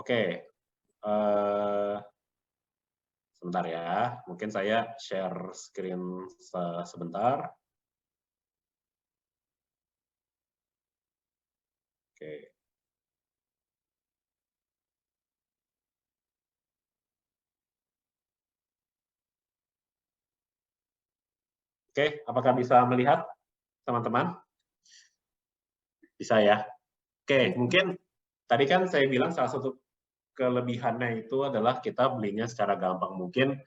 Oke, eh, sebentar ya. Mungkin saya share screen sebentar. Oke. Oke, apakah bisa melihat teman-teman? Bisa ya? Oke, mungkin tadi kan saya bilang salah satu kelebihannya itu adalah kita belinya secara gampang. Mungkin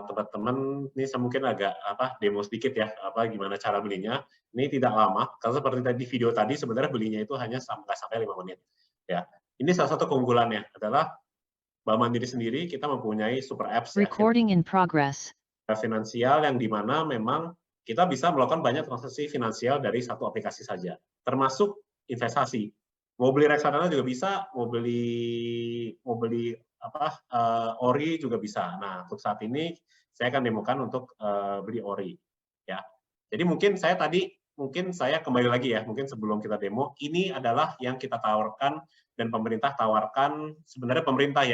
teman-teman ini saya mungkin agak demo sedikit ya, gimana cara belinya. Ini tidak lama, karena seperti tadi video tadi sebenarnya belinya itu hanya nggak sampai 5 menit. Ya, ini salah satu keunggulannya adalah Bank Mandiri sendiri kita mempunyai super apps ya, Recording in progress. finansial yang dimana memang kita bisa melakukan banyak transaksi finansial dari satu aplikasi saja, termasuk investasi. Mau beli reksadana juga bisa, mau beli ori juga bisa. Nah, untuk saat ini saya akan demokan untuk beli ori. Ya, jadi mungkin saya kembali lagi ya, mungkin sebelum kita demo, ini adalah yang kita tawarkan dan pemerintah tawarkan, sebenarnya pemerintah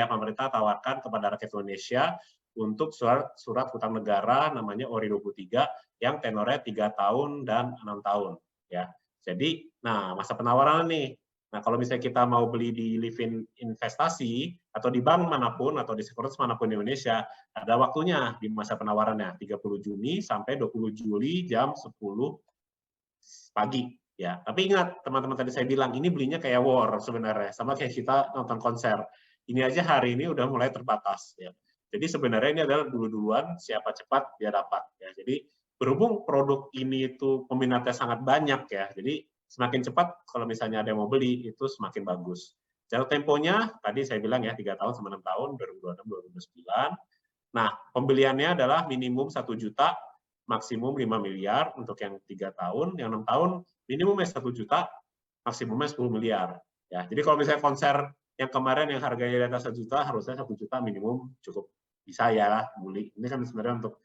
tawarkan kepada rakyat Indonesia untuk surat hutang negara namanya ORI 23 yang tenornya 3 tahun dan 6 tahun. Ya, jadi, nah masa penawaran nih. Nah, kalau misalnya kita mau beli di Livin Investasi atau di bank manapun atau di sekuritas manapun di Indonesia, ada waktunya di masa penawarannya 30 Juni sampai 20 Juli jam 10 pagi. Ya, tapi ingat teman-teman tadi saya bilang ini belinya kayak war sebenarnya, sama kayak kita nonton konser. Ini aja hari ini udah mulai terbatas. Ya. Jadi sebenarnya ini adalah dulu-duluan siapa cepat dia dapat. Ya. Jadi berhubung produk ini itu peminatnya sangat banyak ya, jadi semakin cepat kalau misalnya ada yang mau beli itu semakin bagus. Jatuh temponya tadi saya bilang ya 3 tahun sama 6 tahun 2026 2029. Nah, pembeliannya adalah minimum 1 juta, maksimum 5 miliar untuk yang 3 tahun, yang 6 tahun minimumnya 1 juta, maksimumnya 10 miliar. Ya, jadi kalau misalnya konser yang kemarin yang harganya di atas 1 juta, harusnya 1 juta minimum cukup bisa ya lah beli. Ini kan sebenarnya untuk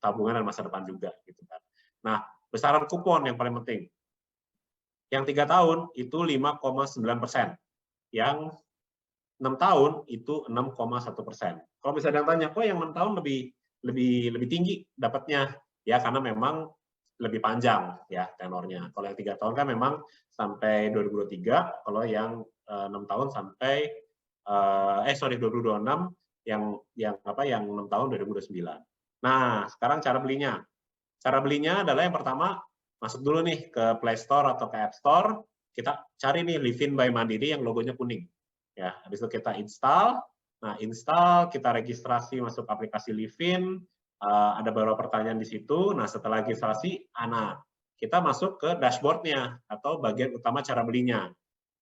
tabungan dan masa depan juga gitu kan. Nah, besaran kupon yang paling penting. Yang 3 tahun itu 5,9%. Yang 6 tahun itu 6,1%. Kalau misalnya ada yang tanya, kok yang 6 tahun lebih tinggi dapatnya? Ya karena memang lebih panjang ya tenornya. Kalau yang 3 tahun kan memang sampai 2023, kalau yang 6 tahun sampai 2026 yang 6 tahun 2029. Nah, sekarang cara belinya. Cara belinya adalah yang pertama masuk dulu nih ke Play Store atau ke App Store, kita cari nih Livin by Mandiri yang logonya kuning. Ya, habis itu kita install. Nah, install, kita registrasi masuk aplikasi Livin, ada beberapa pertanyaan di situ. Nah, setelah registrasi, kita masuk ke dashboard-nya atau bagian utama cara belinya.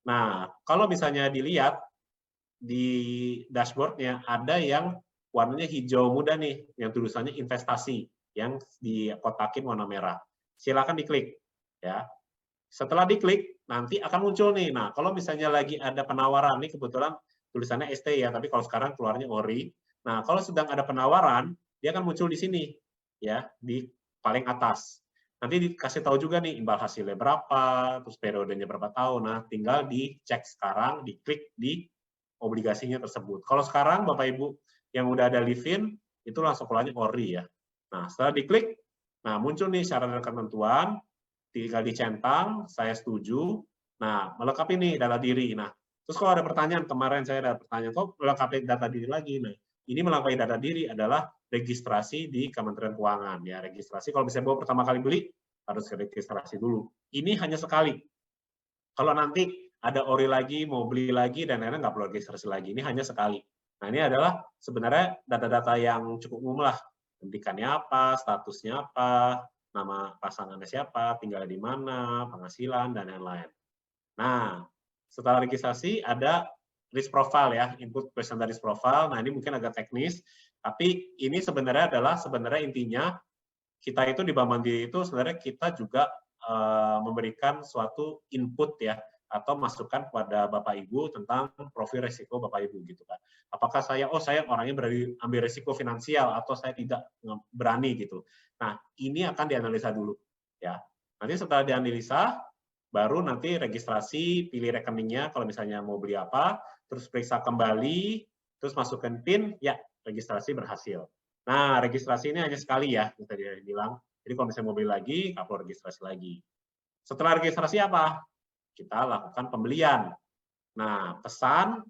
Nah, kalau misalnya dilihat di dashboard-nya ada yang warnanya hijau muda nih, yang tulisannya investasi, yang dikotakin warna merah. Silakan diklik. Ya. Setelah diklik, nanti akan muncul nih. Nah, kalau misalnya lagi ada penawaran, nih kebetulan tulisannya ST ya, tapi kalau sekarang keluarnya ORI. Nah, kalau sedang ada penawaran, dia akan muncul di sini, ya, di paling atas. Nanti dikasih tahu juga nih imbal hasilnya berapa, terus periodenya berapa tahun. Nah, tinggal dicek sekarang, diklik di obligasinya tersebut. Kalau sekarang Bapak Ibu yang udah ada Livin, itu langsung keluarnya ORI ya. Nah, setelah diklik, nah muncul nih syarat dan ketentuan, tinggal dicentang, saya setuju. Nah, melengkapi nih data diri. Nah, terus kalau ada pertanyaan, kemarin saya ada pertanyaan, kok melengkapi data diri lagi? Nah, ini melengkapi data diri adalah registrasi di Kementerian Keuangan. Ya, registrasi kalau misalnya baru pertama kali beli, harus registrasi dulu. Ini hanya sekali. Kalau nanti ada ori lagi, mau beli lagi, dan lain-lain nggak perlu registrasi lagi. Ini hanya sekali. Nah, ini adalah sebenarnya data-data yang cukup umum lah. Pendidikannya apa, statusnya apa, nama pasangannya siapa, tinggal di mana, penghasilan, dan lain-lain. Nah, setelah registrasi ada risk profile ya, input question dari risk profile. Nah, ini mungkin agak teknis, tapi ini sebenarnya adalah intinya kita itu di Bank Mandiri itu sebenarnya kita juga memberikan suatu input ya atau masukan kepada Bapak Ibu tentang profil risiko Bapak Ibu gitu kan. Apakah saya orangnya berani ambil risiko finansial atau saya tidak berani gitu. Nah, ini akan dianalisa dulu ya. Nanti setelah dianalisa baru nanti registrasi, pilih rekeningnya kalau misalnya mau beli apa, terus periksa kembali, terus masukkan PIN, ya registrasi berhasil. Nah, registrasi ini hanya sekali ya, yang tadi bilang. Jadi kalau misalnya mau beli lagi, nggak perlu registrasi lagi. Setelah registrasi apa? Kita lakukan pembelian. Nah, pesan,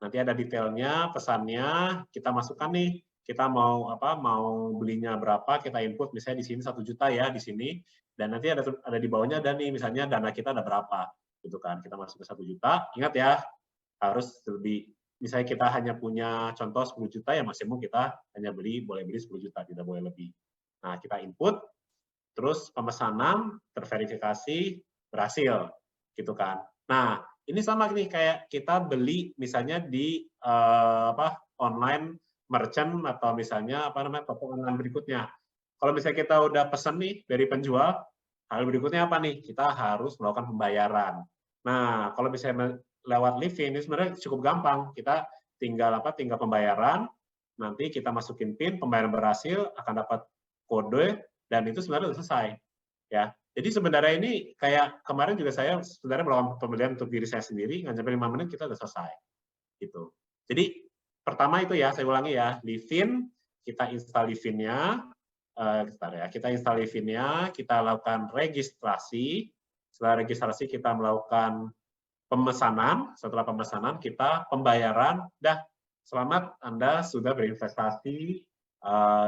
nanti ada detailnya, pesannya, kita masukkan nih, kita mau belinya berapa, kita input, misalnya di sini 1 juta ya, di sini, dan nanti ada di bawahnya ada nih, misalnya dana kita ada berapa, gitu kan, kita masuk ke 1 juta, ingat ya, harus lebih, misalnya kita hanya punya contoh 10 juta, ya maksimum kita hanya boleh beli 10 juta, tidak boleh lebih. Nah, kita input, terus pemesanan, terverifikasi, berhasil, gitu kan. Nah, ini sama nih kayak kita beli misalnya di online merchant atau misalnya toko online berikutnya. Kalau misalnya kita udah pesan nih dari penjual, hal berikutnya apa nih? Kita harus melakukan pembayaran. Nah, kalau misalnya lewat Livin ini sebenarnya cukup gampang. Kita tinggal pembayaran, nanti kita masukin PIN, pembayaran berhasil, akan dapat kode, dan itu sebenarnya sudah selesai. Ya, jadi sebenarnya ini kayak kemarin juga saya sebenarnya melakukan pembelian untuk diri saya sendiri, nggak sampai 5 menit kita sudah selesai. Gitu. Jadi pertama itu ya, saya ulangi ya, Livin, kita install Livin-nya, kita install Livin-nya, kita lakukan registrasi, setelah registrasi kita melakukan pemesanan, setelah pemesanan kita pembayaran, dah selamat Anda sudah berinvestasi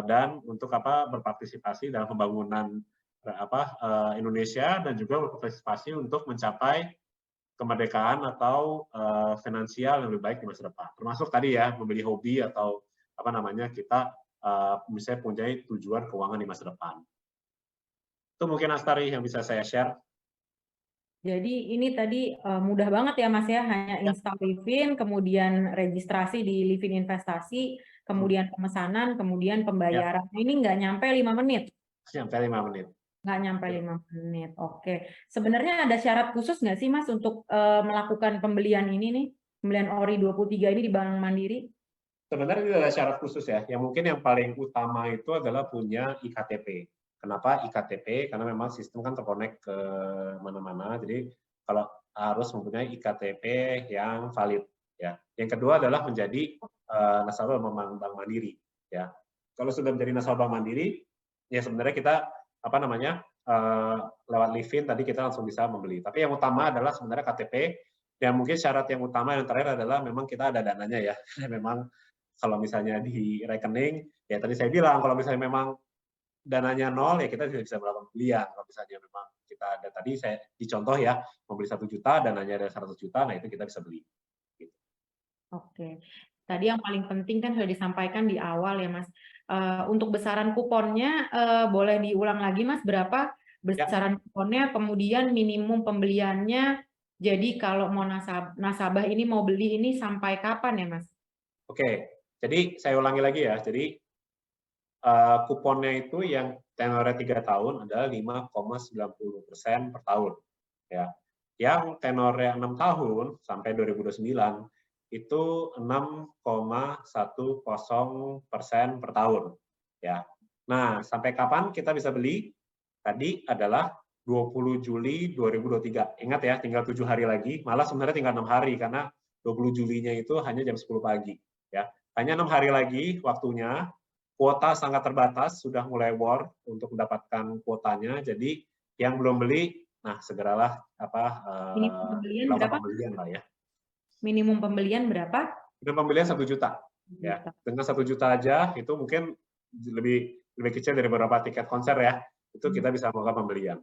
dan untuk berpartisipasi dalam pembangunan Indonesia dan juga berpartisipasi untuk mencapai kemerdekaan atau finansial yang lebih baik di masa depan. Termasuk tadi ya membeli hobi atau kita misalnya punya tujuan keuangan di masa depan. Itu mungkin Astari yang bisa saya share. Jadi ini tadi mudah banget ya Mas ya, hanya install Livin, kemudian registrasi di Livin Investasi, kemudian pemesanan, kemudian pembayaran. Ya. Ini nggak nyampe 5 menit? Nyampe 5 menit. Nggak nyampe 5 menit, oke. Sebenarnya ada syarat khusus nggak sih Mas untuk melakukan pembelian ini nih, pembelian ORI 23 ini di Bank Mandiri? Sebenarnya tidak ada syarat khusus ya, yang mungkin yang paling utama itu adalah punya IKTP. Kenapa IKTP? Karena memang sistem kan terkonek ke mana-mana, jadi kalau harus mempunyai IKTP yang valid. Ya. Yang kedua adalah menjadi nasabah Bank Mandiri. Ya. Kalau sudah menjadi nasabah Bank Mandiri, ya sebenarnya kita lewat Livin tadi kita langsung bisa membeli. Tapi yang utama adalah sebenarnya KTP. Dan mungkin syarat yang utama yang terakhir adalah memang kita ada dananya ya. Memang kalau misalnya di rekening, ya tadi saya bilang kalau misalnya memang dananya nol, ya kita tidak bisa melakukan pembelian. Kalau misalnya memang kita ada tadi, saya dicontoh ya, membeli 1 juta, dananya ada 100 juta, nah itu kita bisa beli. Gitu. Oke, tadi yang paling penting kan sudah disampaikan di awal ya Mas. Untuk besaran kuponnya, boleh diulang lagi Mas, berapa besaran kuponnya, kemudian minimum pembeliannya, jadi kalau mau nasabah ini mau beli ini sampai kapan ya Mas? Oke, jadi saya ulangi lagi ya. Jadi kuponnya itu yang tenornya 3 tahun adalah 5,90% per tahun. Ya. Yang tenornya 6 tahun sampai 2029 itu 6,10% per tahun. Ya. Nah, sampai kapan kita bisa beli? Tadi adalah 20 Juli 2023. Ingat ya, tinggal 7 hari lagi. Malah sebenarnya tinggal 6 hari karena 20 Julinya itu hanya jam 10 pagi. Ya. Hanya 6 hari lagi waktunya. Kuota sangat terbatas, sudah mulai war untuk mendapatkan kuotanya. Jadi yang belum beli, nah segeralah Minimum pembelian melakukan berapa? pembelian lah ya. Minimum pembelian berapa? Minimum pembelian 1 juta. Ya. Dengan 1 juta aja itu mungkin lebih kecil dari beberapa tiket konser ya. Itu kita bisa melakukan pembelian.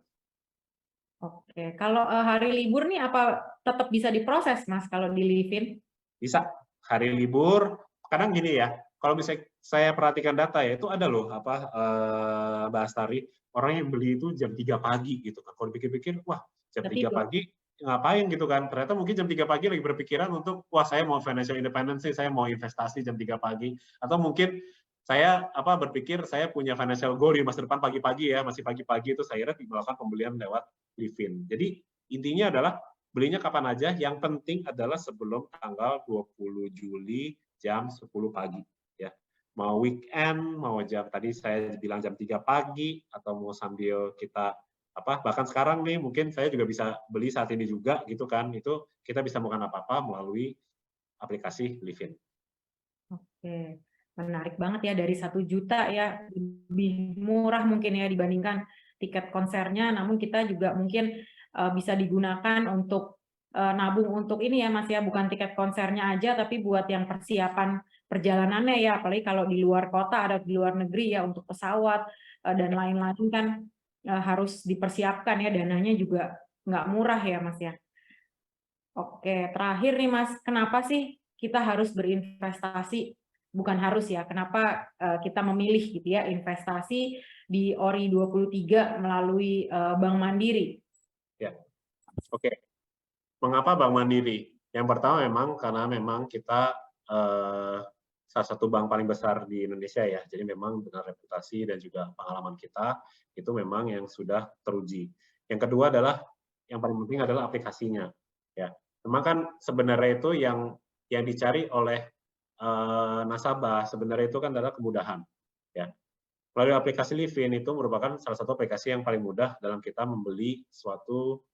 Oke, kalau hari libur nih apa tetap bisa diproses Mas kalau di Livin? Bisa. Hari libur, kadang gini ya, kalau misalnya saya perhatikan data ya, itu ada loh Mbak Astari, orang yang beli itu jam 3 pagi gitu kan. Kalau dipikir-pikir, wah jam 3 pagi ngapain gitu kan. Ternyata mungkin jam 3 pagi lagi berpikiran untuk, wah saya mau financial independence, saya mau investasi jam 3 pagi. Atau mungkin saya berpikir saya punya financial goal di masa depan pagi-pagi ya, masih pagi-pagi itu saya melakukan pembelian lewat Livin. Jadi intinya adalah belinya kapan aja, yang penting adalah sebelum tanggal 20 Juli jam 10 pagi. Ya. Mau weekend, mau jam tadi saya bilang jam 3 pagi, atau mau sambil kita bahkan sekarang nih mungkin saya juga bisa beli saat ini juga gitu kan, itu kita bisa melakukan apa-apa melalui aplikasi Livin. Oke, menarik banget ya, dari 1 juta ya, lebih murah mungkin ya dibandingkan tiket konsernya, namun kita juga mungkin bisa digunakan untuk nabung untuk ini ya Mas ya, bukan tiket konsernya aja tapi buat yang persiapan perjalanannya ya, apalagi kalau di luar kota atau di luar negeri ya, untuk pesawat dan lain-lain kan harus dipersiapkan ya, dananya juga nggak murah ya Mas ya. Oke, terakhir nih Mas, kenapa sih kita harus berinvestasi? Bukan harus ya, kenapa kita memilih gitu ya investasi di ORI 23 melalui Bank Mandiri? Ya, oke. Mengapa Bank Mandiri? Yang pertama memang karena memang kita salah satu bank paling besar di Indonesia ya. Jadi memang dengan reputasi dan juga pengalaman kita itu memang yang sudah teruji. Yang kedua adalah yang paling penting adalah aplikasinya. Ya, memang kan sebenarnya itu yang dicari oleh nasabah sebenarnya itu kan adalah kemudahan. Ya, melalui aplikasi Livin itu merupakan salah satu aplikasi yang paling mudah dalam kita membeli suatu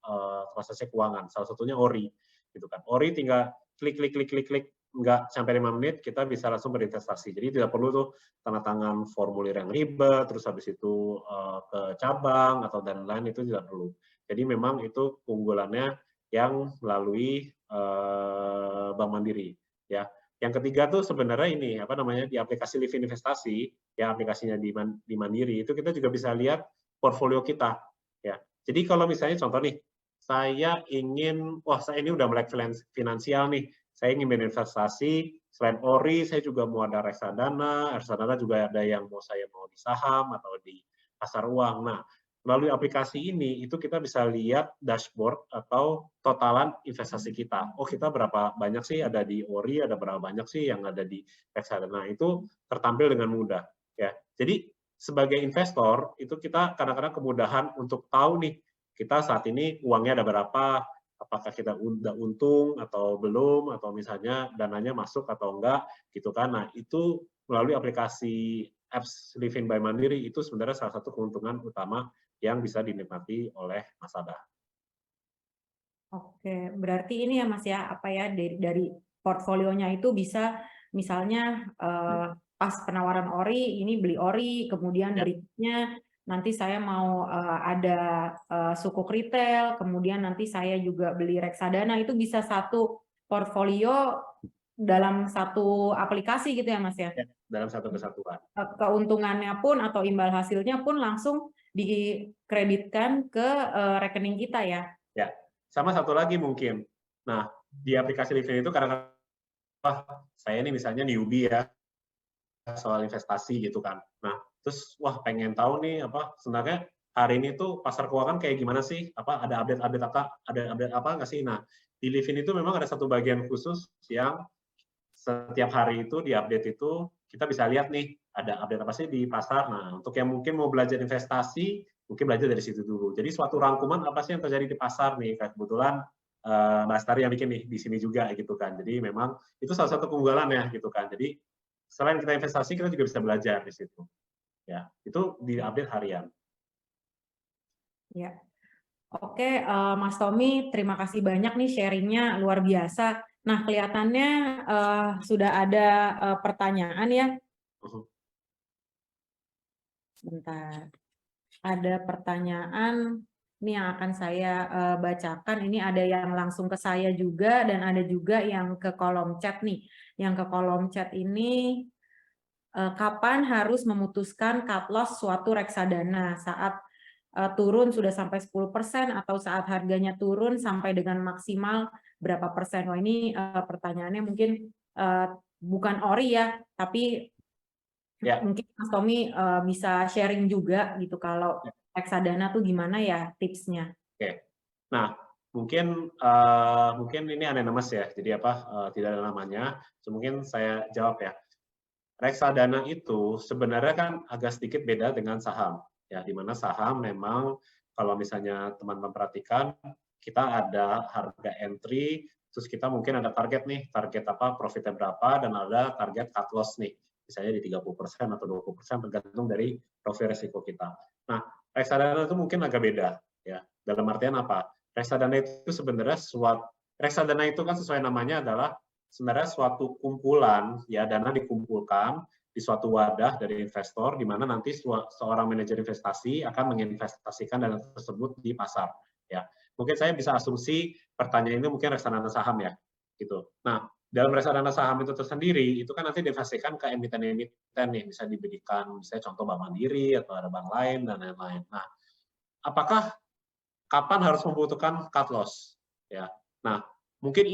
transaksi keuangan. Salah satunya ORI, gitu kan. ORI tinggal klik, nggak sampai 5 menit kita bisa langsung berinvestasi. Jadi tidak perlu tuh tanda tangan formulir yang ribet, terus habis itu ke cabang atau dan lain itu tidak perlu. Jadi memang itu keunggulannya yang melalui Bank Mandiri, ya. Yang ketiga tuh sebenarnya ini di aplikasi Livin Investasi, ya aplikasinya di Mandiri itu kita juga bisa lihat portfolio kita, ya. Jadi kalau misalnya contoh nih, saya ini udah melek finansial nih, saya ingin berinvestasi selain ORI, saya juga mau ada reksadana juga ada yang saya mau di saham atau di pasar uang. Nah, melalui aplikasi ini itu kita bisa lihat dashboard atau totalan investasi kita. Oh, kita berapa banyak sih ada di ORI, ada berapa banyak sih yang ada di reksadana. Itu tertampil dengan mudah, ya. Jadi sebagai investor itu kita kadang-kadang kemudahan untuk tahu nih kita saat ini uangnya ada berapa, apakah kita udah untung atau belum, atau misalnya dananya masuk atau enggak gitu kan. Nah, itu melalui aplikasi apps Livin by Mandiri itu sebenarnya salah satu keuntungan utama yang bisa dinikmati oleh nasabah. Oke, berarti ini ya Mas ya, dari portfolionya itu bisa misalnya pas penawaran ORI, ini beli ORI, kemudian Ya, berikutnya nanti saya mau ada sukuk retail, kemudian nanti saya juga beli reksadana, itu bisa satu portfolio dalam satu aplikasi gitu ya Mas ya? ya, dalam satu kesatuan. Keuntungannya pun atau imbal hasilnya pun langsung dikreditkan ke rekening kita ya? Ya, sama satu lagi mungkin. Nah, di aplikasi Livin itu kadang-kadang saya ini misalnya newbie ya soal investasi gitu kan. Nah, terus pengen tahu nih sebenarnya hari ini tuh pasar keuangan kayak gimana sih? Ada update apa nggak sih? Nah, di Livin itu memang ada satu bagian khusus yang setiap hari itu di-update itu kita bisa lihat nih ada update apa sih di pasar. Nah, untuk yang mungkin mau belajar investasi, mungkin belajar dari situ dulu. Jadi suatu rangkuman apa sih yang terjadi di pasar nih? Kebetulan Mbak Astari yang bikin nih di sini juga gitu kan. Jadi memang itu salah satu keunggulan ya gitu kan. Jadi selain kita investasi, kita juga bisa belajar di situ. Ya, itu di-update harian. Ya. Oke, Mas Tommy, terima kasih banyak nih sharingnya luar biasa. Nah, kelihatannya sudah ada pertanyaan ya. Bentar. Ada pertanyaan ini yang akan saya bacakan. Ini ada yang langsung ke saya juga dan ada juga yang ke kolom chat nih. Yang ke kolom chat ini, kapan harus memutuskan cut loss suatu reksadana saat turun sudah sampai 10% atau saat harganya turun sampai dengan maksimal berapa persen? Wah, ini pertanyaannya mungkin bukan ORI ya, tapi Ya, mungkin Mas Tommy bisa sharing juga gitu kalau reksadana tuh gimana ya tipsnya? oke. Nah, mungkin ini anonymous ya, jadi tidak ada namanya. Mungkin saya jawab ya. Reksadana itu sebenarnya kan agak sedikit beda dengan saham, ya, di mana saham memang kalau misalnya teman-teman perhatikan, kita ada harga entry, terus kita mungkin ada target nih, target profitnya berapa, dan ada target cut loss nih, misalnya di 30% atau 20% tergantung dari profil risiko kita. Nah, reksadana itu mungkin agak beda. Ya, dalam artian apa? Reksadana itu sebenarnya reksadana itu kan sesuai namanya adalah sebenarnya suatu kumpulan, ya dana dikumpulkan di suatu wadah dari investor, di mana nanti seorang manajer investasi akan menginvestasikan dana tersebut di pasar. Ya, mungkin saya bisa asumsi pertanyaan ini mungkin reksadana saham ya, gitu. Nah, dalam reksadana saham itu tersendiri, itu kan nanti diinvestasikan ke emiten-emiten nih, bisa diberikan, misalnya contoh Bank Mandiri atau ada bank lain dan lain-lain. Nah, apakah kapan harus membutuhkan cut loss? Ya, nah mungkin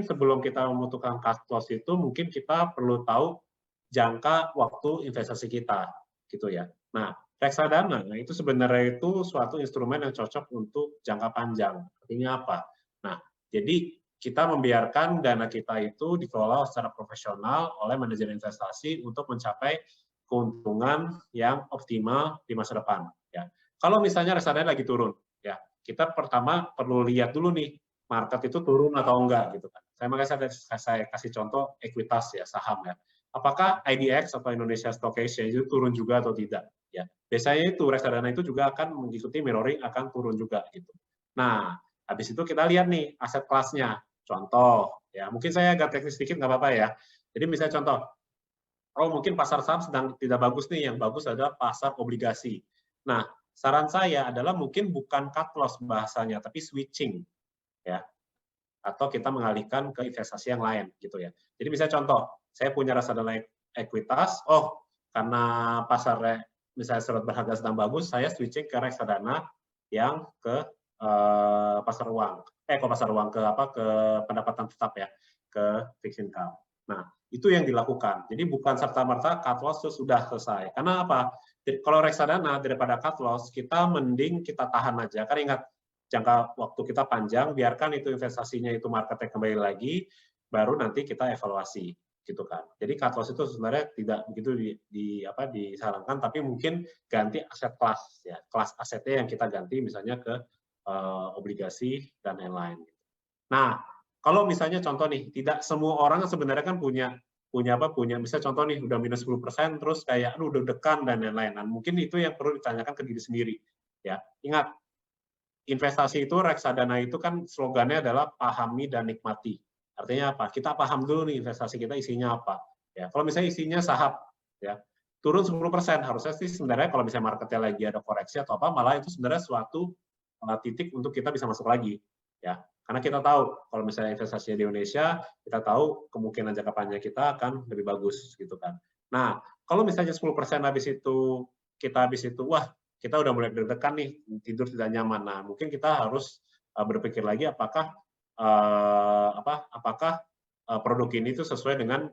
sebelum kita membutuhkan cut loss itu mungkin kita perlu tahu jangka waktu investasi kita, gitu ya. Nah, reksadana itu sebenarnya itu suatu instrumen yang cocok untuk jangka panjang. Artinya apa? Nah, jadi kita membiarkan dana kita itu dikelola secara profesional oleh manajer investasi untuk mencapai keuntungan yang optimal di masa depan. Ya, kalau misalnya reksadana lagi turun, ya kita pertama perlu lihat dulu nih market itu turun atau enggak gitu kan. Saya kasih contoh ekuitas ya, saham ya. Apakah IDX atau Indonesia Stock Exchange itu turun juga atau tidak? Ya, biasanya itu reksadana itu juga akan mengikuti mirroring, akan turun juga gitu. Nah, habis itu kita lihat nih aset kelasnya. Contoh, ya mungkin saya agak teknis sedikit nggak apa-apa ya. Jadi misalnya contoh, oh mungkin pasar saham sedang tidak bagus nih, yang bagus adalah pasar obligasi. Nah, saran saya adalah mungkin bukan cut loss bahasanya, tapi switching ya, atau kita mengalihkan ke investasi yang lain gitu ya. Jadi misalnya contoh, saya punya reksadana ekuitas, oh karena pasarnya misalnya surat berharga sedang bagus, saya switching ke reksadana yang ke pasar uang. Kok pasar uang ke apa? Ke pendapatan tetap ya, ke fixed income. Nah, itu yang dilakukan. Jadi bukan serta-merta cut loss sudah selesai. Karena apa? Kalau reksadana daripada cut loss, kita mending kita tahan aja. Kan ingat, jangka waktu kita panjang, biarkan itu investasinya itu marketnya kembali lagi, baru nanti kita evaluasi gitu kan. Jadi cut loss itu sebenarnya tidak begitu disarankan, tapi mungkin ganti aset kelas ya, kelas asetnya yang kita ganti misalnya ke obligasi dan lain-lain. Nah, kalau misalnya contoh nih, tidak semua orang sebenarnya kan punya misalnya contoh nih udah minus 10% terus kayak aduh udah dekan dan lain-lain. Nah, mungkin itu yang perlu ditanyakan ke diri sendiri. Ya, ingat investasi itu, reksadana itu kan slogannya adalah pahami dan nikmati. Artinya apa? Kita paham dulu nih investasi kita isinya apa. Ya, kalau misalnya isinya saham, ya turun 10%, harusnya sih sebenarnya kalau misalnya marketnya lagi ada koreksi atau apa, malah itu sebenarnya suatu titik untuk kita bisa masuk lagi. Ya, karena kita tahu kalau misalnya investasinya di Indonesia, kita tahu kemungkinan jangka panjang kita akan lebih bagus gitu kan. Nah, kalau misalnya 10% habis itu, wah kita udah mulai deg-degan nih, tidur tidak nyaman. Nah, mungkin kita harus berpikir lagi apakah produk ini itu sesuai dengan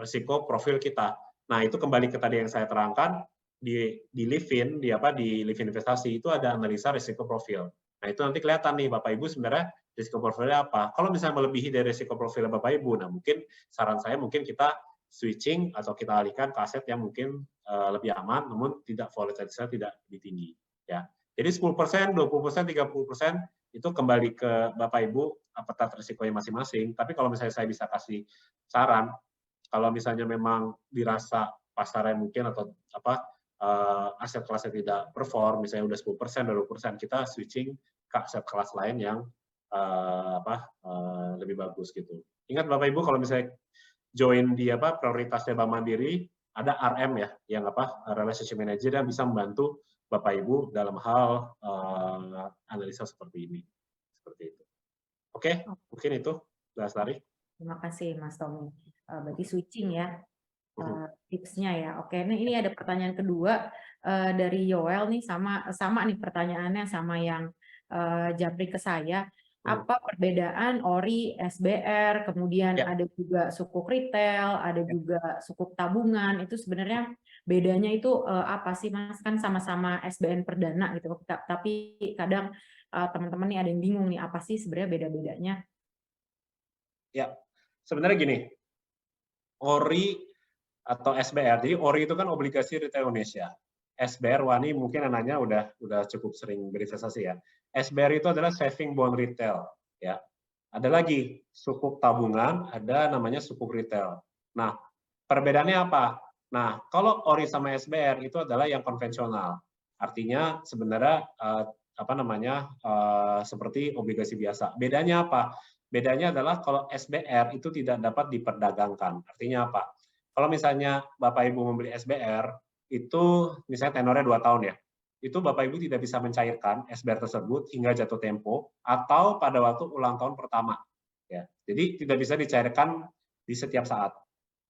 risiko profil kita. Nah, itu kembali ke tadi yang saya terangkan di Livin, di Livin Investasi itu ada analisa risiko profil. Nah, itu nanti kelihatan nih Bapak Ibu sebenarnya risiko profilnya apa. Kalau misalnya melebihi dari risiko profil Bapak Ibu, nah mungkin saran saya mungkin kita switching atau kita alihkan ke aset yang mungkin lebih aman, namun tidak volatilitasnya tidak lebih tinggi. Ya, jadi 10%, 20%, 30% itu kembali ke Bapak Ibu peta risikonya masing-masing. Tapi kalau misalnya saya bisa kasih saran, kalau misalnya memang dirasa pasarnya mungkin atau aset kelasnya tidak perform, misalnya udah 10%, 20%, kita switching ke aset kelas lain yang lebih bagus gitu. Ingat Bapak Ibu kalau misalnya join di prioritasnya Bank Mandiri, ada RM ya, yang relationship manager yang bisa membantu Bapak Ibu dalam hal analisa seperti ini. Seperti itu. Oke, mungkin itu Mbak Lestari. Terima kasih Mas Tommy. Berarti switching ya tipsnya ya. Oke, ini ada pertanyaan kedua dari Yoel nih, sama nih pertanyaannya sama yang Japri ke saya. Apa perbedaan ORI, SBR, kemudian ada juga sukuk retail, ada juga sukuk tabungan, itu sebenarnya bedanya itu apa sih Mas? Kan sama-sama SBN perdana gitu, tapi kadang teman-teman nih ada yang bingung nih, apa sih sebenarnya beda-bedanya? Ya, sebenarnya gini, ORI atau SBR, jadi ORI itu kan obligasi retail Indonesia. SBR, Wani mungkin anaknya udah cukup sering berinvestasi ya. SBR itu adalah saving bond retail, ya. Ada lagi sukuk tabungan, ada namanya sukuk retail. Nah, perbedaannya apa? Nah, kalau ORI sama SBR itu adalah yang konvensional. Artinya sebenarnya seperti obligasi biasa. Bedanya apa? Bedanya adalah kalau SBR itu tidak dapat diperdagangkan. Artinya apa? Kalau misalnya Bapak Ibu membeli SBR, itu misalnya tenornya 2 tahun ya, itu Bapak Ibu tidak bisa mencairkan SBR tersebut hingga jatuh tempo atau pada waktu ulang tahun pertama. Ya, jadi tidak bisa dicairkan di setiap saat.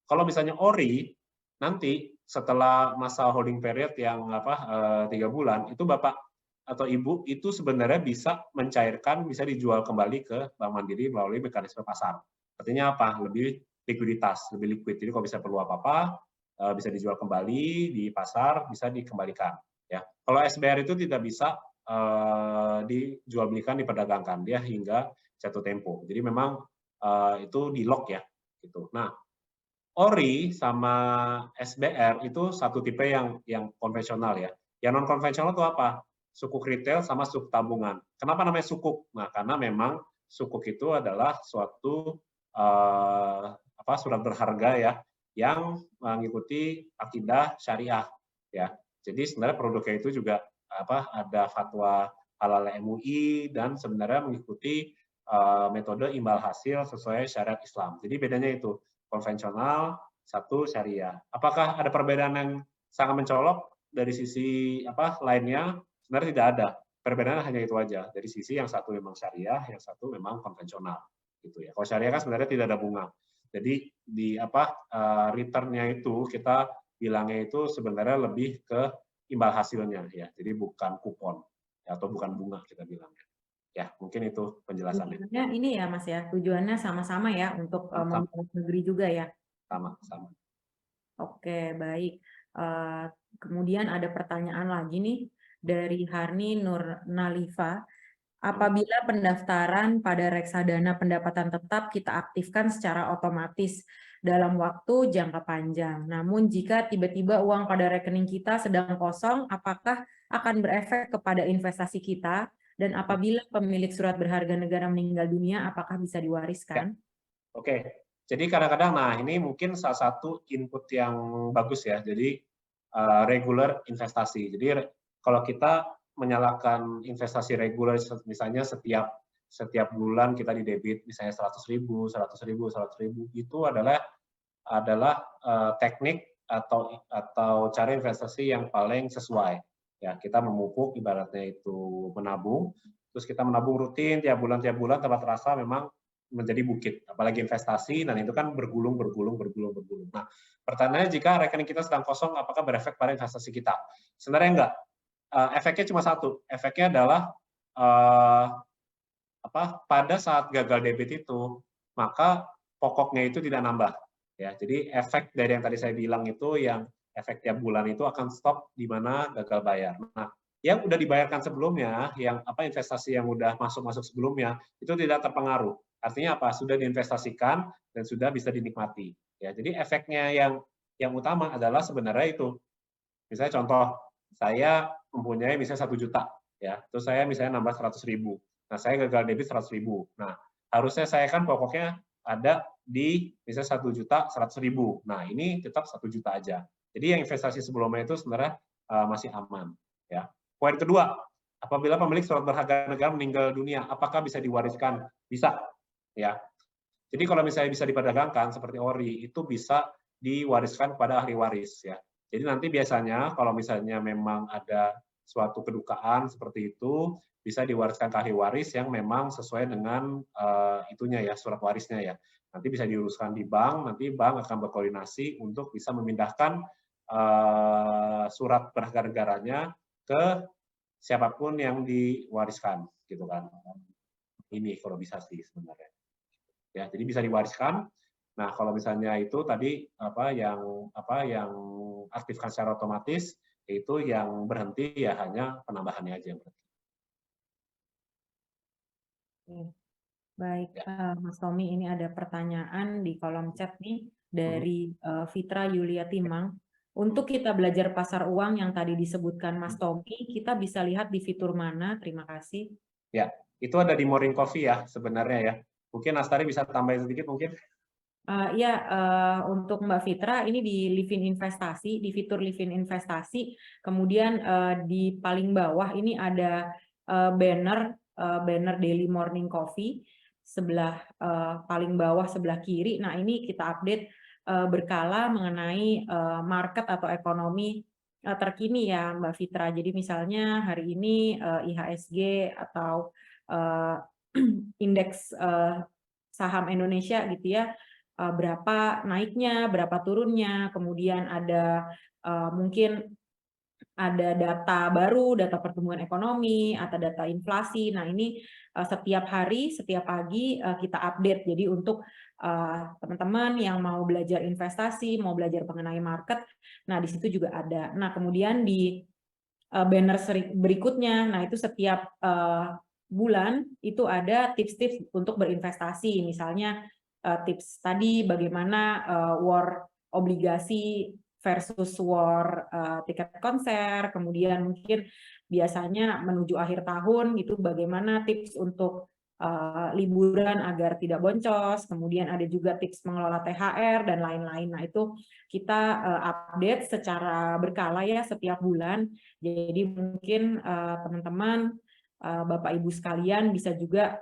Kalau misalnya ORI, nanti setelah masa holding period yang 3 bulan, itu Bapak atau Ibu itu sebenarnya bisa mencairkan, bisa dijual kembali ke Bank Mandiri melalui mekanisme pasar. Artinya apa? Lebih likuiditas, lebih liquid. Jadi kalau bisa perlu apa-apa, bisa dijual kembali di pasar, bisa dikembalikan. Ya. Kalau SBR itu tidak bisa dijual belikan, diperdagangkan, dia hingga jatuh tempo. Jadi memang itu di lock ya. Gitu. Nah, ORI sama SBR itu satu tipe yang konvensional ya. Yang non konvensional itu apa? Sukuk retail sama sukuk tabungan. Kenapa namanya sukuk? Nah, karena memang sukuk itu adalah suatu surat berharga ya yang mengikuti akidah syariah ya. Jadi sebenarnya produknya itu juga ada fatwa halal MUI dan sebenarnya mengikuti metode imbal hasil sesuai syariat Islam. Jadi bedanya itu konvensional, satu syariah. Apakah ada perbedaan yang sangat mencolok dari sisi lainnya? Sebenarnya tidak ada. Perbedaan hanya itu aja. Dari sisi yang satu memang syariah, yang satu memang konvensional. Gitu ya. Kalau syariah kan sebenarnya tidak ada bunga. Jadi di return-nya itu kita bilangnya itu sebenarnya lebih ke imbal hasilnya ya. Jadi bukan kupon ya, atau bukan bunga kita bilangnya. Ya, mungkin itu penjelasannya. Tujuannya ini ya Mas ya, tujuannya sama-sama ya untuk membangun negeri juga ya. Sama-sama. Oke, baik. Kemudian ada pertanyaan lagi nih dari Harni Nurnalifa. Apabila pendaftaran pada reksadana pendapatan tetap kita aktifkan secara otomatis dalam waktu jangka panjang. Namun jika tiba-tiba uang pada rekening kita sedang kosong, apakah akan berefek kepada investasi kita? Dan apabila pemilik surat berharga negara meninggal dunia, apakah bisa diwariskan? Oke. Jadi kadang-kadang, nah ini mungkin salah satu input yang bagus ya. Jadi regular investasi. Jadi kalau kita menyalakan investasi reguler, misalnya setiap bulan kita di debit misalnya 100.000, 100.000, 100.000, itu adalah teknik atau cara investasi yang paling sesuai. Ya, kita memupuk ibaratnya itu menabung, terus kita menabung rutin tiap bulan tanpa terasa memang menjadi bukit. Apalagi investasi, dan itu kan bergulung. Nah, pertanyaannya jika rekening kita sedang kosong, apakah berefek pada investasi kita? Sebenarnya enggak. Efeknya cuma satu. Efeknya adalah pada saat gagal debit itu, maka pokoknya itu tidak nambah. Ya, jadi efek dari yang tadi saya bilang itu, yang efek tiap bulan itu akan stop di mana gagal bayar. Nah, yang udah dibayarkan sebelumnya, yang investasi yang udah masuk sebelumnya, itu tidak terpengaruh. Artinya apa? Sudah diinvestasikan dan sudah bisa dinikmati. Ya, jadi efeknya yang utama adalah sebenarnya itu. Misalnya contoh, saya mempunyai misalnya 1 juta, ya, terus saya misalnya nambah 100.000. Nah, saya gagal debit 100.000. Nah, harusnya saya kan pokoknya ada di misalnya 1.100.000. Nah, ini tetap 1 juta aja. Jadi yang investasi sebelumnya itu sebenarnya masih aman. Ya. Poin kedua, apabila pemilik surat berharga negara meninggal dunia, apakah bisa diwariskan? Bisa. Ya. Jadi kalau misalnya bisa diperdagangkan seperti ORI, itu bisa diwariskan kepada ahli waris. Ya. Jadi nanti biasanya kalau misalnya memang ada suatu kedukaan seperti itu, bisa diwariskan ke ahli waris yang memang sesuai dengan itunya ya, surat warisnya ya. Nanti bisa diuruskan di bank, nanti bank akan berkoordinasi untuk bisa memindahkan surat berharga negaranya ke siapapun yang diwariskan, gitu kan. Ini kalau bisa sih sebenarnya. Ya, jadi bisa diwariskan. Nah, kalau misalnya itu tadi yang aktifkan secara otomatis, itu yang berhenti ya hanya penambahannya aja yang berhenti. Baik, Ya. Mas Tommy, ini ada pertanyaan di kolom chat nih dari Fitra Yulia Timang. Untuk kita belajar pasar uang yang tadi disebutkan Mas Tommy, kita bisa lihat di fitur mana? Terima kasih. Ya, itu ada di Morning Coffee ya sebenarnya ya. Mungkin Astari bisa tambahin sedikit mungkin. Ya, untuk Mbak Fitra, ini di Livin Investasi, di fitur Livin Investasi, kemudian di paling bawah ini ada banner Daily Morning Coffee sebelah paling bawah sebelah kiri. Nah, ini kita update berkala mengenai market atau ekonomi terkini ya Mbak Fitra. Jadi misalnya hari ini IHSG atau indeks saham Indonesia gitu ya, berapa naiknya, berapa turunnya, kemudian ada mungkin ada data baru, data pertumbuhan ekonomi, atau data inflasi. Nah, ini setiap hari, setiap pagi kita update. Jadi untuk teman-teman yang mau belajar investasi, mau belajar mengenai market, nah di situ juga ada. Nah, kemudian di banner berikutnya, nah itu setiap bulan itu ada tips-tips untuk berinvestasi. Misalnya tips tadi bagaimana war obligasi versus war tiket konser, kemudian mungkin biasanya menuju akhir tahun gitu bagaimana tips untuk liburan agar tidak boncos, kemudian ada juga tips mengelola THR dan lain-lain. Nah, itu kita update secara berkala ya setiap bulan. Jadi mungkin teman-teman Bapak Ibu sekalian bisa juga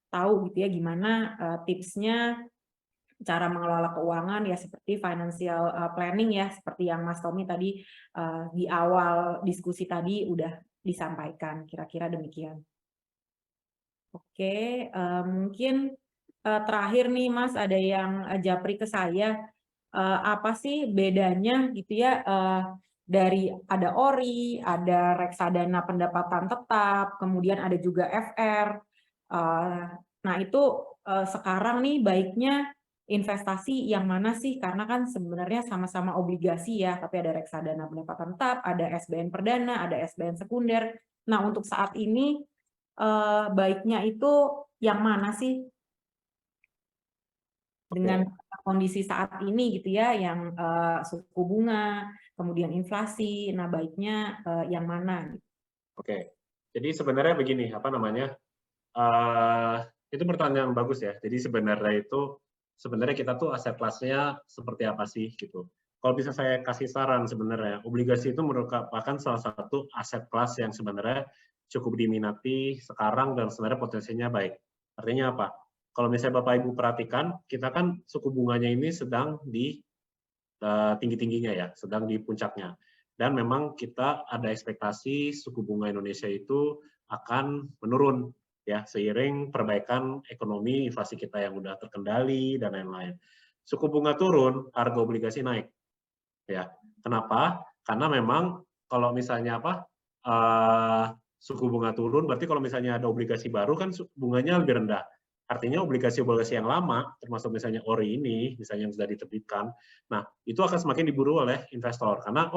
tahu gitu ya gimana tipsnya cara mengelola keuangan ya seperti financial planning ya seperti yang Mas Tommy tadi di awal diskusi tadi udah disampaikan, kira-kira demikian. Oke, mungkin terakhir nih Mas ada yang japri ke saya, apa sih bedanya gitu ya dari ada ORI, ada reksadana pendapatan tetap, kemudian ada juga FR. Nah itu sekarang nih baiknya investasi yang mana sih? Karena kan sebenarnya sama-sama obligasi ya, tapi ada reksadana pendapatan tetap, ada SBN perdana, ada SBN sekunder. Nah untuk saat ini baiknya itu yang mana sih dengan kondisi saat ini gitu ya, yang suku bunga, kemudian inflasi, nah baiknya yang mana? Oke, jadi sebenarnya begini, apa namanya? Itu pertanyaan bagus ya. Jadi sebenarnya kita tuh aset kelasnya seperti apa sih gitu. Kalau bisa saya kasih saran sebenarnya, obligasi itu merupakan salah satu aset kelas yang sebenarnya cukup diminati sekarang dan sebenarnya potensinya baik. Artinya apa? Kalau misalnya Bapak Ibu perhatikan, kita kan suku bunganya ini sedang di tinggi-tingginya ya, sedang di puncaknya. Dan memang kita ada ekspektasi suku bunga Indonesia itu akan menurun ya seiring perbaikan ekonomi, inflasi kita yang udah terkendali dan lain-lain. Suku bunga turun, harga obligasi naik. Ya, kenapa? Karena memang kalau misalnya suku bunga turun, berarti kalau misalnya ada obligasi baru kan bunganya lebih rendah. Artinya obligasi-obligasi yang lama, termasuk misalnya ORI ini, misalnya yang sudah diterbitkan, nah itu akan semakin diburu oleh investor karena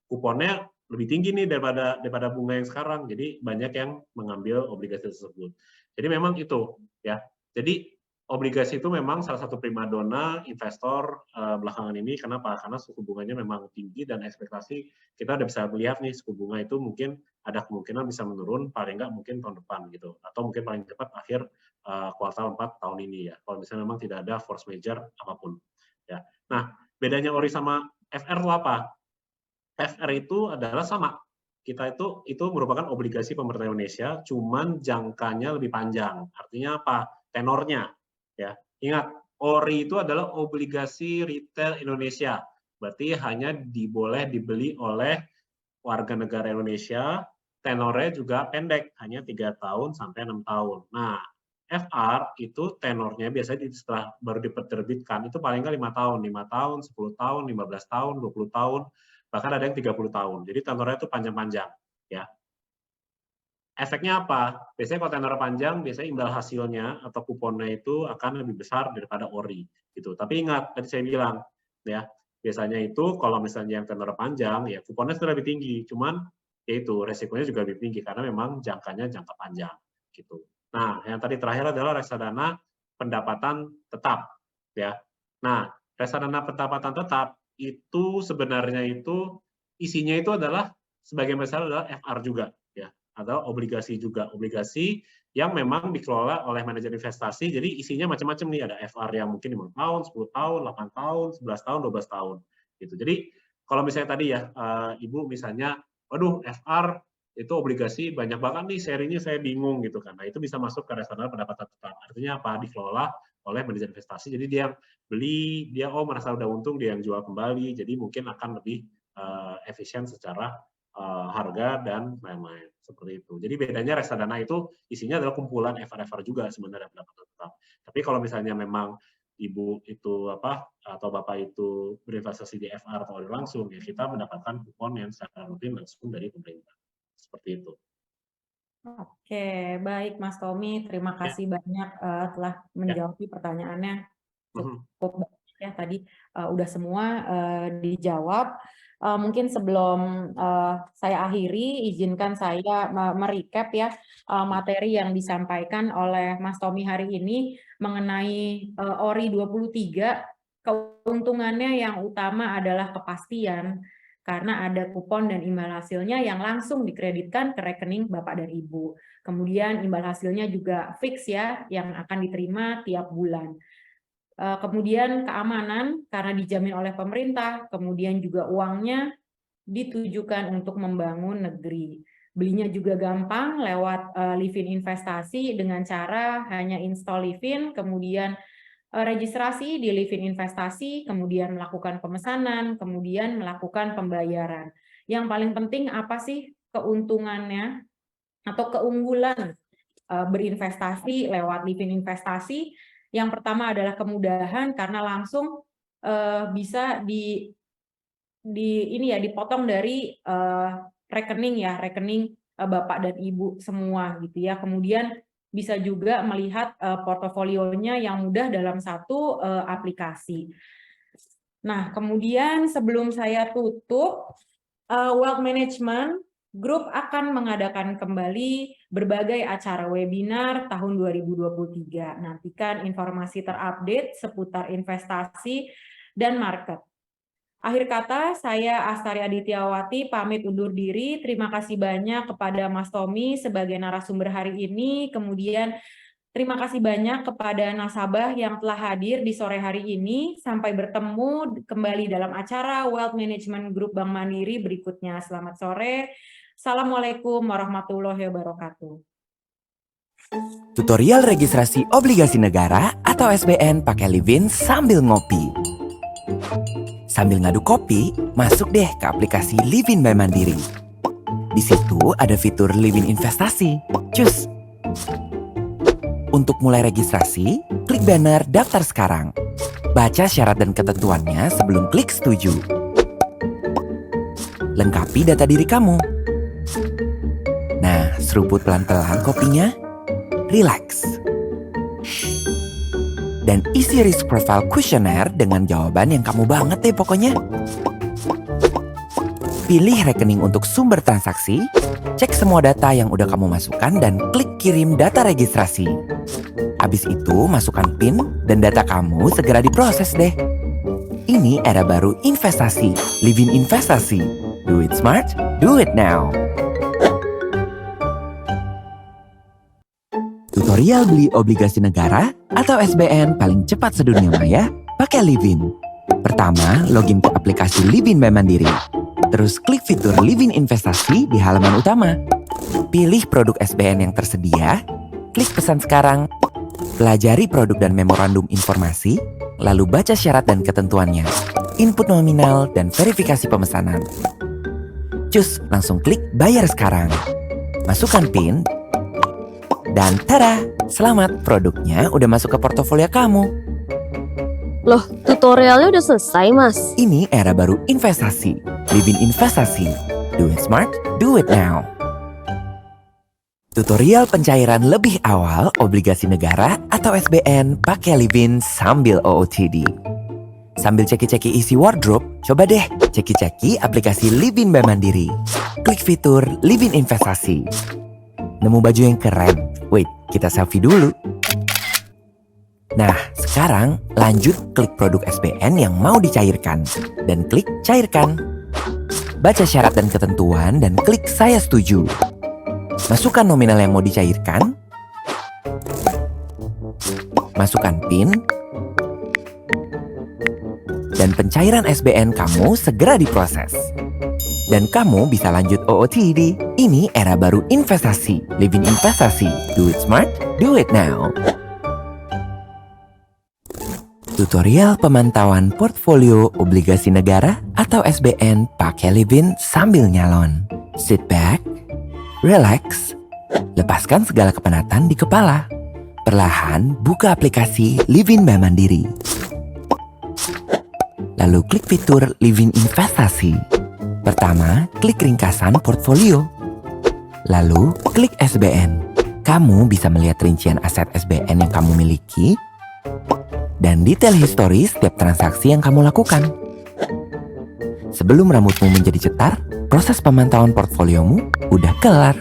kuponnya lebih tinggi nih daripada bunga yang sekarang, jadi banyak yang mengambil obligasi tersebut. Jadi memang itu ya. Jadi obligasi itu memang salah satu primadona investor belakangan ini. Kenapa? Karena suku bunganya memang tinggi dan ekspektasi kita udah bisa melihat nih suku bunga itu mungkin ada kemungkinan bisa menurun paling nggak mungkin tahun depan gitu, atau mungkin paling cepat akhir kuartal 4 tahun ini ya. Kalau misalnya memang tidak ada force major apapun. Ya. Nah, bedanya ORI sama FR itu apa? FR itu adalah sama. Kita itu merupakan obligasi pemerintah Indonesia, cuman jangkanya lebih panjang. Artinya apa? Tenornya. Ya, ingat, ORI itu adalah obligasi retail Indonesia. Berarti hanya boleh dibeli oleh warga negara Indonesia, tenornya juga pendek, hanya 3 tahun sampai 6 tahun. Nah, FR itu tenornya biasanya setelah baru diterbitkan itu paling nggak 5 tahun, 5 tahun, 10 tahun, 15 tahun, 20 tahun, bahkan ada yang 30 tahun. Jadi tenornya itu panjang-panjang. Ya. Efeknya apa? Biasanya kalau tenor panjang, biasanya imbal hasilnya atau kuponnya itu akan lebih besar daripada ORI. Gitu. Tapi ingat, tadi saya bilang, ya biasanya itu kalau misalnya yang tenor panjang, ya kuponnya sudah lebih tinggi. Cuman yaitu resikonya juga lebih tinggi karena memang jangkanya jangka panjang. Gitu. Nah, yang tadi terakhir adalah reksadana pendapatan tetap. Ya. Nah, reksadana pendapatan tetap itu sebenarnya itu isinya itu adalah sebagian besar adalah FR juga, ya, atau obligasi juga, obligasi yang memang dikelola oleh manajer investasi. Jadi isinya macam-macam nih, ada FR yang mungkin 5 tahun, 10 tahun, 8 tahun, 11 tahun, 12 tahun. Gitu. Jadi kalau misalnya tadi ya, Ibu misalnya, waduh FR itu obligasi banyak banget nih serinya, saya bingung gitu kan. Nah, itu bisa masuk ke reksadana pendapatan tetap. Artinya apa? Dikelola oleh manajer investasi. Jadi dia yang beli, dia merasa udah untung, dia yang jual kembali. Jadi mungkin akan lebih efisien secara harga dan lain-lain seperti itu. Jadi bedanya reksadana itu isinya adalah kumpulan FR-FR juga sebenarnya pendapatan tetap. Tapi kalau misalnya memang ibu itu atau bapak itu berinvestasi di FR atau langsung, ya kita mendapatkan kupon yang secara rutin langsung dari pemerintah. Seperti itu. Oke, baik Mas Tommy, terima kasih banyak telah menjawab pertanyaannya. Cukup banyak ya tadi, udah semua dijawab. Mungkin sebelum saya akhiri, izinkan saya merecap ya materi yang disampaikan oleh Mas Tommy hari ini mengenai ORI 23. Keuntungannya yang utama adalah kepastian, karena ada kupon dan imbal hasilnya yang langsung dikreditkan ke rekening Bapak dan Ibu. Kemudian imbal hasilnya juga fix ya, yang akan diterima tiap bulan. Kemudian keamanan karena dijamin oleh pemerintah, kemudian juga uangnya ditujukan untuk membangun negeri. Belinya juga gampang lewat Livin Investasi dengan cara hanya install Livin, kemudian registrasi di Livin Investasi, kemudian melakukan pemesanan, kemudian melakukan pembayaran. Yang paling penting apa sih keuntungannya atau keunggulan berinvestasi lewat Livin Investasi? Yang pertama adalah kemudahan karena langsung bisa dipotong dari rekening Bapak dan Ibu semua gitu ya. Kemudian bisa juga melihat portofolionya yang mudah dalam satu aplikasi. Nah, kemudian sebelum saya tutup, Wealth Management Group akan mengadakan kembali berbagai acara webinar tahun 2023. Nantikan informasi terupdate seputar investasi dan market. Akhir kata, saya Astari Adityawati pamit undur diri. Terima kasih banyak kepada Mas Tommy sebagai narasumber hari ini. Kemudian terima kasih banyak kepada nasabah yang telah hadir di sore hari ini. Sampai bertemu kembali dalam acara Wealth Management Group Bank Mandiri berikutnya. Selamat sore. Assalamualaikum warahmatullahi wabarakatuh. Tutorial registrasi obligasi negara atau SBN pakai Livin sambil ngopi. Sambil ngadu kopi, masuk deh ke aplikasi Livin by Mandiri. Di situ ada fitur Livin Investasi. Cus! Untuk mulai registrasi, klik banner daftar sekarang. Baca syarat dan ketentuannya sebelum klik setuju. Lengkapi data diri kamu. Nah, seruput pelan-pelan kopinya. Relax. Dan isi risk profile questionnaire dengan jawaban yang kamu banget deh pokoknya. Pilih rekening untuk sumber transaksi, cek semua data yang udah kamu masukkan dan klik kirim data registrasi. Habis itu masukkan PIN dan data kamu segera diproses deh. Ini era baru investasi, Livin Investasi. Do it smart, do it now. Tutorial beli obligasi negara atau SBN paling cepat sedunia maya pakai Livin. Pertama, login ke aplikasi Livin by Mandiri. Terus klik fitur Livin Investasi di halaman utama. Pilih produk SBN yang tersedia, klik pesan sekarang, pelajari produk dan memorandum informasi, lalu baca syarat dan ketentuannya, input nominal dan verifikasi pemesanan. Cus, langsung klik bayar sekarang. Masukkan PIN, dan tada, selamat, produknya udah masuk ke portofolio kamu. Loh, tutorialnya udah selesai, Mas? Ini era baru investasi, Livin Investasi. Do it smart, do it now. Tutorial pencairan lebih awal obligasi negara atau SBN pakai Livin sambil OOTD. Sambil ceki-ceki isi wardrobe, coba deh ceki-ceki aplikasi Livin by Mandiri. Klik fitur Livin Investasi. Nemu baju yang keren? Wait, kita selfie dulu. Nah, sekarang lanjut klik produk SBN yang mau dicairkan. Dan klik cairkan. Baca syarat dan ketentuan dan klik saya setuju. Masukkan nominal yang mau dicairkan. Masukkan PIN. Dan pencairan SBN kamu segera diproses. Dan kamu bisa lanjut OOTD. Ini era baru investasi. Livin Investasi. Do it smart, do it now. Tutorial pemantauan portfolio obligasi negara atau SBN pakai Livin sambil nyalon. Sit back, relax, lepaskan segala kepenatan di kepala. Perlahan buka aplikasi Livin Bank Mandiri. Lalu klik fitur Livin Investasi. Pertama, klik ringkasan portfolio. Lalu, klik SBN. Kamu bisa melihat rincian aset SBN yang kamu miliki dan detail histori setiap transaksi yang kamu lakukan. Sebelum rambutmu menjadi cetar, proses pemantauan portfoliomu udah kelar.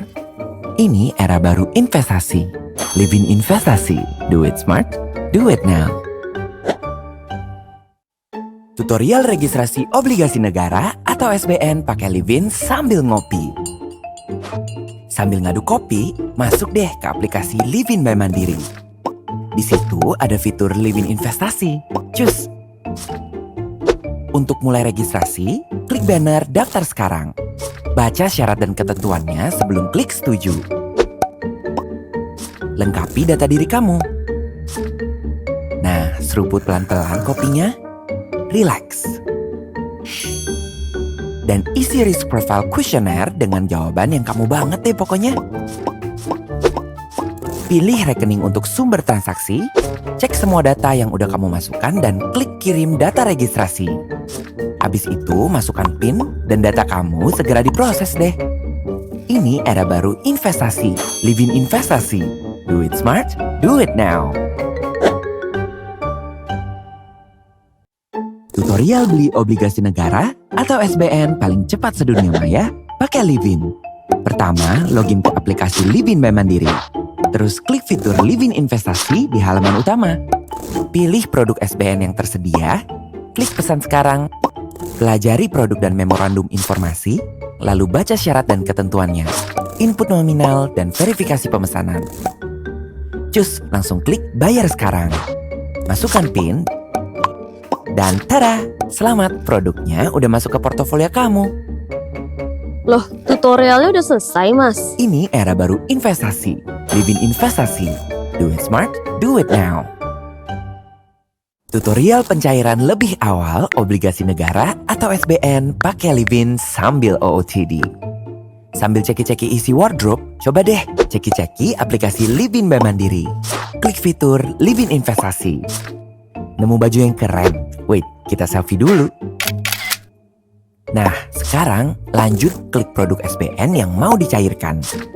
Ini era baru investasi. Livin Investasi. Do it smart, do it now. Tutorial registrasi obligasi negara atau SBN pakai Livin sambil ngopi. Sambil ngadu kopi, masuk deh ke aplikasi Livin Bank Mandiri. Di situ ada fitur Livin Investasi. Cus! Untuk mulai registrasi, klik banner daftar sekarang. Baca syarat dan ketentuannya sebelum klik setuju. Lengkapi data diri kamu. Nah, seruput pelan-pelan kopinya. Relax. Dan isi risk profile questionnaire dengan jawaban yang kamu banget deh pokoknya. Pilih rekening untuk sumber transaksi, cek semua data yang udah kamu masukkan dan klik kirim data registrasi. Habis itu masukkan PIN dan data kamu segera diproses deh. Ini era baru investasi, Livin Investasi. Do it smart, do it now. Tutorial beli obligasi negara atau SBN paling cepat sedunia maya pakai Livin. Pertama, login ke aplikasi Livin Bank Mandiri. Terus klik fitur Livin Investasi di halaman utama. Pilih produk SBN yang tersedia, klik pesan sekarang, pelajari produk dan memorandum informasi, lalu baca syarat dan ketentuannya, input nominal dan verifikasi pemesanan. Cus, langsung klik bayar sekarang. Masukkan PIN, dan tada! Selamat, produknya udah masuk ke portofolio kamu. Loh, tutorialnya udah selesai, Mas. Ini era baru investasi. Livin Investasi. Do it smart, do it now. Tutorial pencairan lebih awal obligasi negara atau SBN pakai Livin sambil OOTD. Sambil ceki-ceki isi wardrobe, coba deh ceki-ceki aplikasi Livin Bank Mandiri. Klik fitur Livin Investasi. Nemu baju yang keren? Wait, kita selfie dulu. Nah, sekarang lanjut klik produk SBN yang mau dicairkan.